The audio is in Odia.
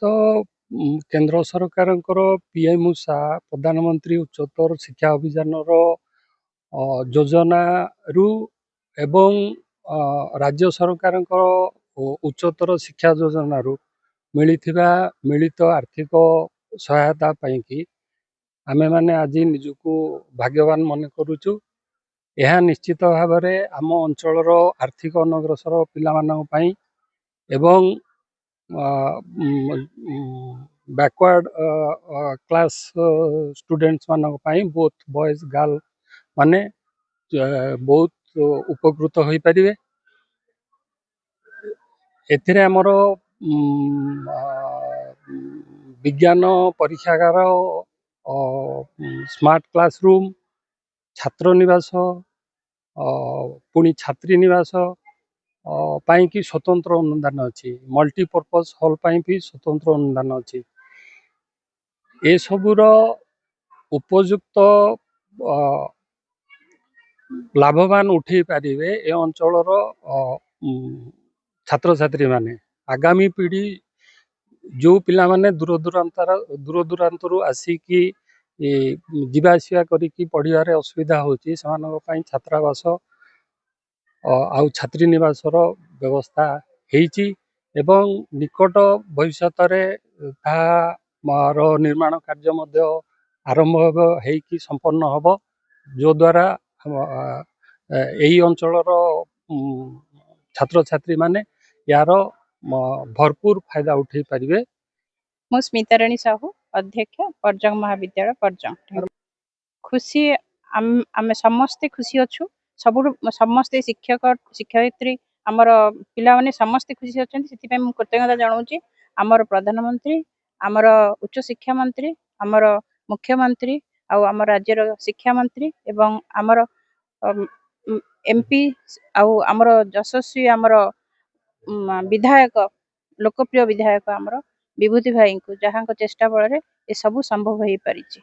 ତ କେନ୍ଦ୍ର ସରକାରଙ୍କର ପିଏମ୍ ଉଷା ପ୍ରଧାନମନ୍ତ୍ରୀ ଉଚ୍ଚତର ଶିକ୍ଷା ଅଭିଯାନର ଯୋଜନାରୁ ଏବଂ ରାଜ୍ୟ ସରକାରଙ୍କ ଉଚ୍ଚତର ଶିକ୍ଷା ଯୋଜନାରୁ ମିଳିଥିବା ମିଳିତ ଆର୍ଥିକ ସହାୟତା ପାଇଁକି ଆମେମାନେ ଆଜି ନିଜକୁ ଭାଗ୍ୟବାନ ମନେ କରୁଛୁ। ଏହା ନିଶ୍ଚିତ ଭାବରେ ଆମ ଅଞ୍ଚଳର ଆର୍ଥିକ ଅନଗ୍ରସର ପିଲାମାନଙ୍କ ପାଇଁ ଏବଂ ବ୍ୟାକୱାର୍ଡ କ୍ଲାସ୍ ଷ୍ଟୁଡେଣ୍ଟସ୍ ମାନଙ୍କ ପାଇଁ ବୋଥ୍ ବଏଜ୍ ଗାର୍ଲ ମାନେ ବହୁତ ଉପକୃତ ହୋଇପାରିବେ। ଏଥିରେ ଆମର ବିଜ୍ଞାନ ପରୀକ୍ଷାଗାର, ସ୍ମାର୍ଟ କ୍ଲାସରୁମ୍, ଛାତ୍ର ନିବାସ, ପୁଣି ଛାତ୍ରୀ ନିବାସ ପାଇଁକି ସ୍ୱତନ୍ତ୍ର ଅନୁଦାନ ଅଛି। ମଲ୍ଟିପର୍ପଜ୍ ହଲ୍ ପାଇଁ ବି ସ୍ୱତନ୍ତ୍ର ଅନୁଦାନ ଅଛି। ଏସବୁର ଉପଯୁକ୍ତ ଲାଭବାନ ଉଠେଇ ପାରିବେ ଏ ଅଞ୍ଚଳର ଛାତ୍ରଛାତ୍ରୀମାନେ। ଆଗାମୀ ପିଢ଼ି ଯେଉଁ ପିଲାମାନେ ଦୂରଦୂରାନ୍ତରୁ ଆସିକି ଯିବା ଆସିବା କରିକି ପଢ଼ିବାରେ ଅସୁବିଧା ହେଉଛି, ସେମାନଙ୍କ ପାଇଁ ଛାତ୍ରାବାସ ଆଉ ଛାତ୍ରୀ ନିବାସର ବ୍ୟବସ୍ଥା ହେଇଛି ଏବଂ ନିକଟ ଭବିଷ୍ୟତରେ ତାହାର ନିର୍ମାଣ କାର୍ଯ୍ୟ ମଧ୍ୟ ଆରମ୍ଭ ହେଇକି ସମ୍ପନ୍ନ ହେବ, ଯଦ୍ୱାରା ଏହି ଅଞ୍ଚଳର ଛାତ୍ରଛାତ୍ରୀମାନେ यार भरपूर फायदा उठे पारिबे। मु स्मिताराणी साहू, अध्यक्ष परजंग महाविद्यालय परजंग। खुशी आम समस्ते खुशी अच्छु, समस्ते शिक्षक शिक्षयित्री आमर पिला माने समस्ते खुशी अछंती। सेति मु कृतज्ञता जणाउची आमर प्रधानमंत्री, आमर उच्च शिक्षा मंत्री, आमर मुख्यमंत्री आ आमर राज्यर शिक्षा मंत्री एवं आमर एमपी आमर यशस्वी आमर विधायक लोकप्रिय विधायक आमर विभूति भाई को जहाँ चेष्टा बल ए सब संभव हो पारिछि।